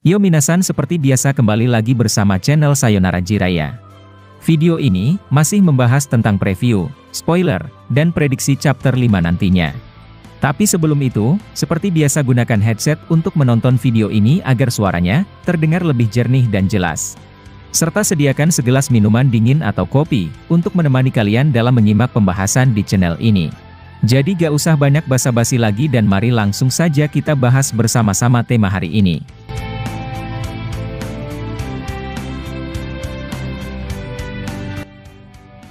Yo minasan, seperti biasa kembali lagi bersama channel Sayonara Jiraiya. Video ini masih membahas tentang preview, spoiler, dan prediksi chapter 5 nantinya. Tapi sebelum itu, seperti biasa gunakan headset untuk menonton video ini agar suaranya terdengar lebih jernih dan jelas. Serta sediakan segelas minuman dingin atau kopi untuk menemani kalian dalam menyimak pembahasan di channel ini. Jadi gak usah banyak basa-basi lagi dan mari langsung saja kita bahas bersama-sama tema hari ini.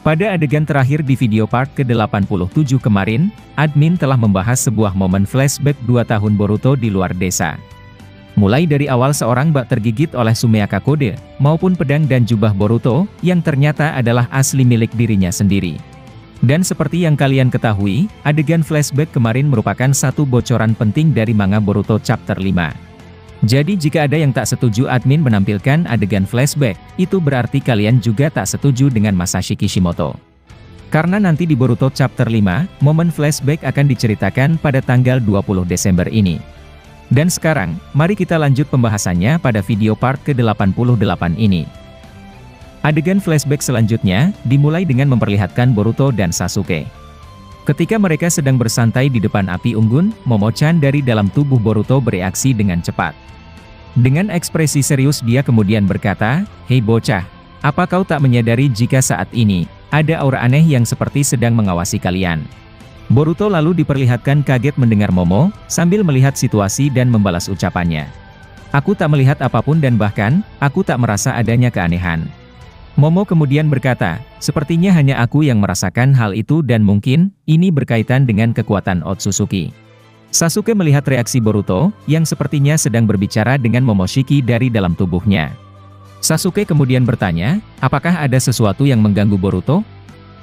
Pada adegan terakhir di video part ke-87 kemarin, admin telah membahas sebuah momen flashback 2 tahun Boruto di luar desa. Mulai dari awal seorang bak tergigit oleh Sumeaka Kode, maupun pedang dan jubah Boruto, yang ternyata adalah asli milik dirinya sendiri. Dan seperti yang kalian ketahui, adegan flashback kemarin merupakan satu bocoran penting dari manga Boruto chapter 5. Jadi jika ada yang tak setuju admin menampilkan adegan flashback, itu berarti kalian juga tak setuju dengan Masashi Kishimoto. Karena nanti di Boruto chapter 5, momen flashback akan diceritakan pada tanggal 20 Desember ini. Dan sekarang, mari kita lanjut pembahasannya pada video part ke-88 ini. Adegan flashback selanjutnya, dimulai dengan memperlihatkan Boruto dan Sasuke. Ketika mereka sedang bersantai di depan api unggun, Momo-chan dari dalam tubuh Boruto bereaksi dengan cepat. Dengan ekspresi serius dia kemudian berkata, "Hei bocah, apa kau tak menyadari jika saat ini, ada aura aneh yang seperti sedang mengawasi kalian?" Boruto lalu diperlihatkan kaget mendengar Momo, sambil melihat situasi dan membalas ucapannya. "Aku tak melihat apapun dan bahkan, aku tak merasa adanya keanehan." Momo kemudian berkata, "Sepertinya hanya aku yang merasakan hal itu dan mungkin, ini berkaitan dengan kekuatan Otsutsuki." Sasuke melihat reaksi Boruto, yang sepertinya sedang berbicara dengan Momoshiki dari dalam tubuhnya. Sasuke kemudian bertanya, apakah ada sesuatu yang mengganggu Boruto?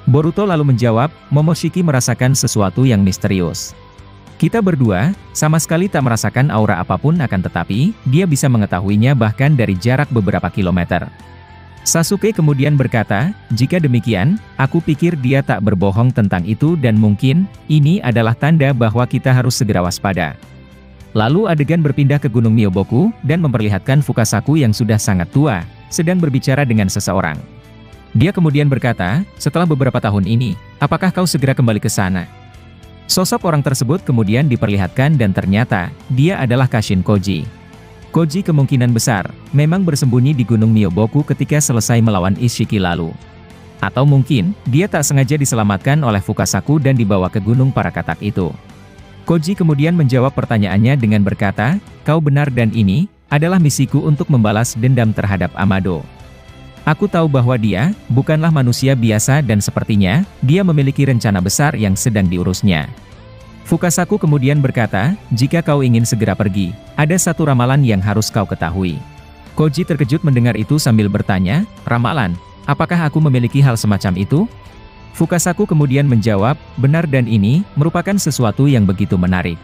Boruto lalu menjawab, Momoshiki merasakan sesuatu yang misterius. Kita berdua, sama sekali tak merasakan aura apapun akan tetapi, dia bisa mengetahuinya bahkan dari jarak beberapa kilometer. Sasuke kemudian berkata, jika demikian, aku pikir dia tak berbohong tentang itu dan mungkin, ini adalah tanda bahwa kita harus segera waspada. Lalu adegan berpindah ke Gunung Myoboku, dan memperlihatkan Fukasaku yang sudah sangat tua, sedang berbicara dengan seseorang. Dia kemudian berkata, setelah beberapa tahun ini, apakah kau segera kembali ke sana? Sosok orang tersebut kemudian diperlihatkan dan ternyata, dia adalah Kashin Koji. Koji kemungkinan besar, memang bersembunyi di Gunung Myoboku ketika selesai melawan Ishiki lalu. Atau mungkin, dia tak sengaja diselamatkan oleh Fukasaku dan dibawa ke Gunung Para Katak itu. Koji kemudian menjawab pertanyaannya dengan berkata, kau benar dan ini, adalah misiku untuk membalas dendam terhadap Amado. Aku tahu bahwa dia, bukanlah manusia biasa dan sepertinya, dia memiliki rencana besar yang sedang diurusnya. Fukasaku kemudian berkata, jika kau ingin segera pergi, ada satu ramalan yang harus kau ketahui. Koji terkejut mendengar itu sambil bertanya, ramalan, apakah aku memiliki hal semacam itu? Fukasaku kemudian menjawab, benar dan ini, merupakan sesuatu yang begitu menarik.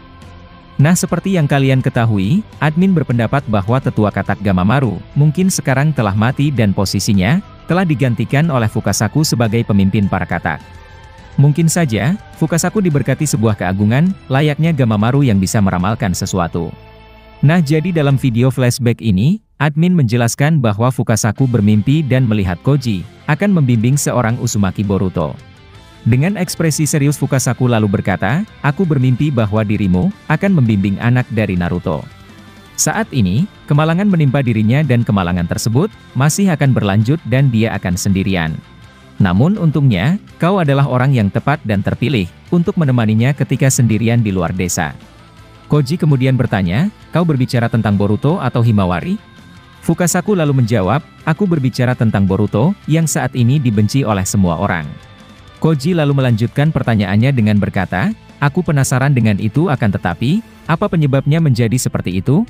Nah seperti yang kalian ketahui, admin berpendapat bahwa tetua Katak Gamamaru, mungkin sekarang telah mati dan posisinya, telah digantikan oleh Fukasaku sebagai pemimpin para Katak. Mungkin saja, Fukasaku diberkati sebuah keagungan, layaknya Gamamaru yang bisa meramalkan sesuatu. Nah jadi dalam video flashback ini, admin menjelaskan bahwa Fukasaku bermimpi dan melihat Koji, akan membimbing seorang Uzumaki Boruto. Dengan ekspresi serius Fukasaku lalu berkata, aku bermimpi bahwa dirimu, akan membimbing anak dari Naruto. Saat ini, kemalangan menimpa dirinya dan kemalangan tersebut, masih akan berlanjut dan dia akan sendirian. Namun untungnya, kau adalah orang yang tepat dan terpilih, untuk menemaninya ketika sendirian di luar desa. Koji kemudian bertanya, kau berbicara tentang Boruto atau Himawari? Fukasaku lalu menjawab, aku berbicara tentang Boruto, yang saat ini dibenci oleh semua orang. Koji lalu melanjutkan pertanyaannya dengan berkata, aku penasaran dengan itu akan tetapi, apa penyebabnya menjadi seperti itu?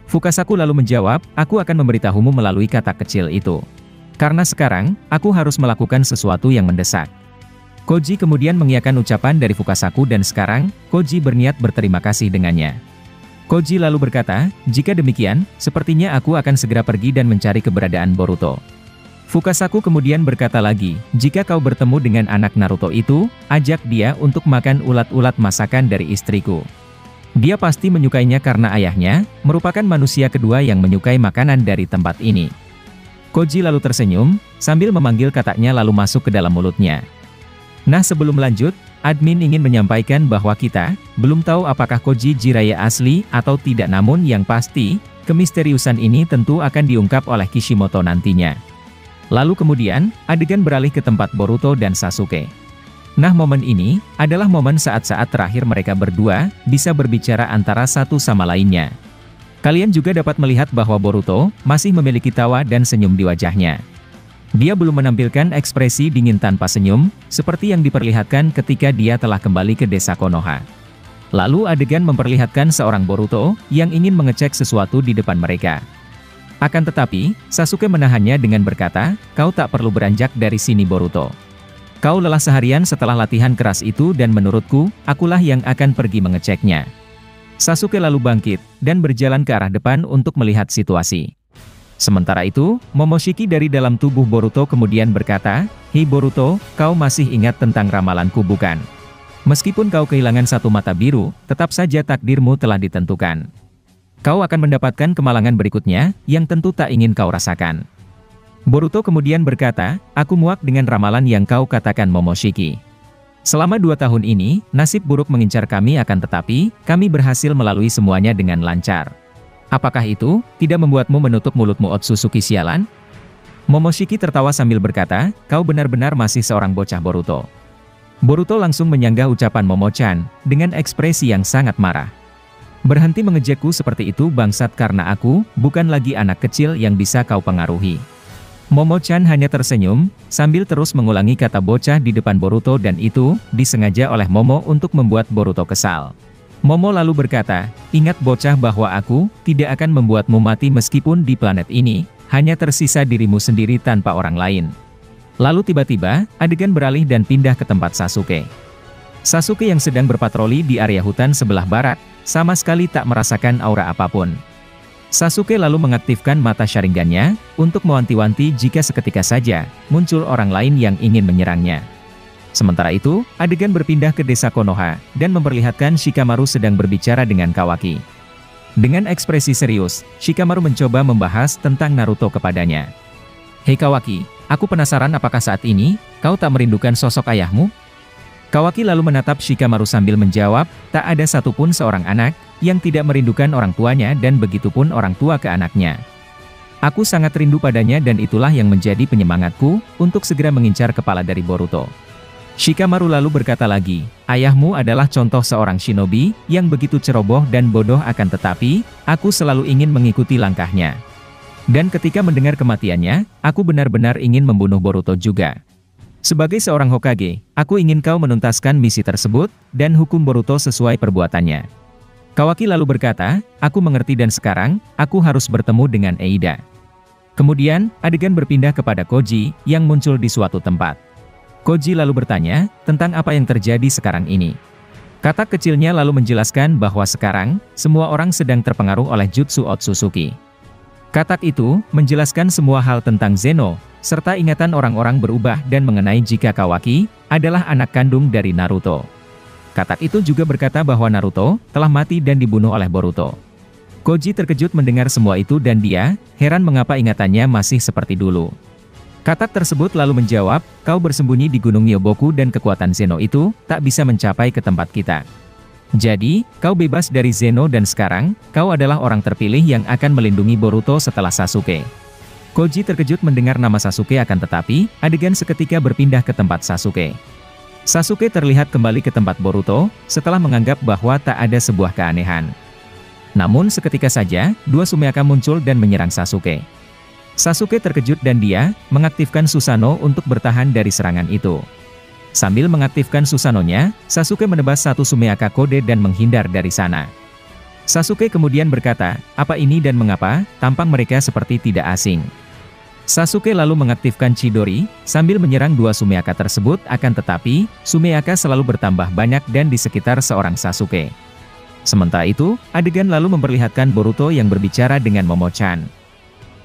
Fukasaku lalu menjawab, aku akan memberitahumu melalui kata kecil itu. Karena sekarang, aku harus melakukan sesuatu yang mendesak. Koji kemudian mengiyakan ucapan dari Fukasaku dan sekarang, Koji berniat berterima kasih dengannya. Koji lalu berkata, jika demikian, sepertinya aku akan segera pergi dan mencari keberadaan Boruto. Fukasaku kemudian berkata lagi, jika kau bertemu dengan anak Naruto itu, ajak dia untuk makan ulat-ulat masakan dari istriku. Dia pasti menyukainya karena ayahnya merupakan manusia kedua yang menyukai makanan dari tempat ini. Koji lalu tersenyum, sambil memanggil kataknya lalu masuk ke dalam mulutnya. Nah, sebelum lanjut, admin ingin menyampaikan bahwa kita belum tahu apakah Koji Jiraiya asli atau tidak, namun yang pasti, kemisteriusan ini tentu akan diungkap oleh Kishimoto nantinya. Lalu kemudian, adegan beralih ke tempat Boruto dan Sasuke. Nah, momen ini adalah momen saat-saat terakhir mereka berdua bisa berbicara antara satu sama lainnya. Kalian juga dapat melihat bahwa Boruto masih memiliki tawa dan senyum di wajahnya. Dia belum menampilkan ekspresi dingin tanpa senyum, seperti yang diperlihatkan ketika dia telah kembali ke desa Konoha. Lalu adegan memperlihatkan seorang Boruto yang ingin mengecek sesuatu di depan mereka. Akan tetapi, Sasuke menahannya dengan berkata, "Kau tak perlu beranjak dari sini, Boruto. Kau lelah seharian setelah latihan keras itu dan menurutku, akulah yang akan pergi mengeceknya." Sasuke lalu bangkit, dan berjalan ke arah depan untuk melihat situasi. Sementara itu, Momoshiki dari dalam tubuh Boruto kemudian berkata, "Hei Boruto, kau masih ingat tentang ramalanku bukan? Meskipun kau kehilangan satu mata biru, tetap saja takdirmu telah ditentukan. Kau akan mendapatkan kemalangan berikutnya, yang tentu tak ingin kau rasakan." Boruto kemudian berkata, "Aku muak dengan ramalan yang kau katakan, Momoshiki. Selama 2 tahun ini, nasib buruk mengincar kami, akan tetapi, kami berhasil melalui semuanya dengan lancar. Apakah itu tidak membuatmu menutup mulutmu, Otsutsuki sialan?" Momoshiki tertawa sambil berkata, "Kau benar-benar masih seorang bocah, Boruto." Boruto langsung menyanggah ucapan Momo-chan, dengan ekspresi yang sangat marah. "Berhenti mengejekku seperti itu, bangsat, karena aku bukan lagi anak kecil yang bisa kau pengaruhi." Momo-chan hanya tersenyum, sambil terus mengulangi kata bocah di depan Boruto, dan itu disengaja oleh Momo untuk membuat Boruto kesal. Momo lalu berkata, "Ingat bocah, bahwa aku tidak akan membuatmu mati meskipun di planet ini hanya tersisa dirimu sendiri tanpa orang lain." Lalu tiba-tiba, adegan beralih dan pindah ke tempat Sasuke. Sasuke yang sedang berpatroli di area hutan sebelah barat, sama sekali tak merasakan aura apapun. Sasuke lalu mengaktifkan mata Sharingan-nya, untuk mewanti-wanti jika seketika saja muncul orang lain yang ingin menyerangnya. Sementara itu, adegan berpindah ke desa Konoha, dan memperlihatkan Shikamaru sedang berbicara dengan Kawaki. Dengan ekspresi serius, Shikamaru mencoba membahas tentang Naruto kepadanya. "Hei Kawaki, aku penasaran apakah saat ini, kau tak merindukan sosok ayahmu?" Kawaki lalu menatap Shikamaru sambil menjawab, "Tak ada satupun seorang anak yang tidak merindukan orang tuanya, dan begitupun orang tua ke anaknya. Aku sangat rindu padanya, dan itulah yang menjadi penyemangatku untuk segera mengincar kepala dari Boruto." Shikamaru lalu berkata lagi, "Ayahmu adalah contoh seorang shinobi yang begitu ceroboh dan bodoh, akan tetapi, aku selalu ingin mengikuti langkahnya. Dan ketika mendengar kematiannya, aku benar-benar ingin membunuh Boruto juga. Sebagai seorang Hokage, aku ingin kau menuntaskan misi tersebut, dan hukum Boruto sesuai perbuatannya." Kawaki lalu berkata, "Aku mengerti, dan sekarang, aku harus bertemu dengan Eida." Kemudian, adegan berpindah kepada Koji, yang muncul di suatu tempat. Koji lalu bertanya, tentang apa yang terjadi sekarang ini. Katak kecilnya lalu menjelaskan bahwa sekarang, semua orang sedang terpengaruh oleh Jutsu Otsutsuki. Katak itu, menjelaskan semua hal tentang Zeno, serta ingatan orang-orang berubah dan mengenai jika Kawaki adalah anak kandung dari Naruto. Katak itu juga berkata bahwa Naruto telah mati dan dibunuh oleh Boruto. Koji terkejut mendengar semua itu dan dia heran mengapa ingatannya masih seperti dulu. Katak tersebut lalu menjawab, "Kau bersembunyi di Gunung Myoboku dan kekuatan Zeno itu tak bisa mencapai ke tempat kita. Jadi, kau bebas dari Zeno dan sekarang, kau adalah orang terpilih yang akan melindungi Boruto setelah Sasuke." Koji terkejut mendengar nama Sasuke, akan tetapi, adegan seketika berpindah ke tempat Sasuke. Sasuke terlihat kembali ke tempat Boruto, setelah menganggap bahwa tak ada sebuah keanehan. Namun seketika saja, 2 Sumeaka muncul dan menyerang Sasuke. Sasuke terkejut dan dia mengaktifkan Susanoo untuk bertahan dari serangan itu. Sambil mengaktifkan Susanoo-nya, Sasuke menebas 1 Sumeaka kode dan menghindar dari sana. Sasuke kemudian berkata, "Apa ini dan mengapa tampang mereka seperti tidak asing?" Sasuke lalu mengaktifkan Chidori, sambil menyerang 2 Sumeaka tersebut, akan tetapi, Sumeaka selalu bertambah banyak dan di sekitar seorang Sasuke. Sementara itu, adegan lalu memperlihatkan Boruto yang berbicara dengan Momo-chan.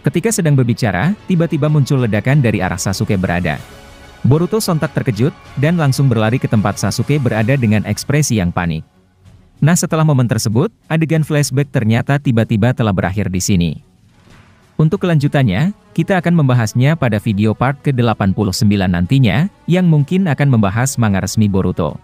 Ketika sedang berbicara, tiba-tiba muncul ledakan dari arah Sasuke berada. Boruto sontak terkejut, dan langsung berlari ke tempat Sasuke berada dengan ekspresi yang panik. Nah, setelah momen tersebut, adegan flashback ternyata tiba-tiba telah berakhir di sini. Untuk kelanjutannya, kita akan membahasnya pada video part ke-89 nantinya, yang mungkin akan membahas manga resmi Boruto.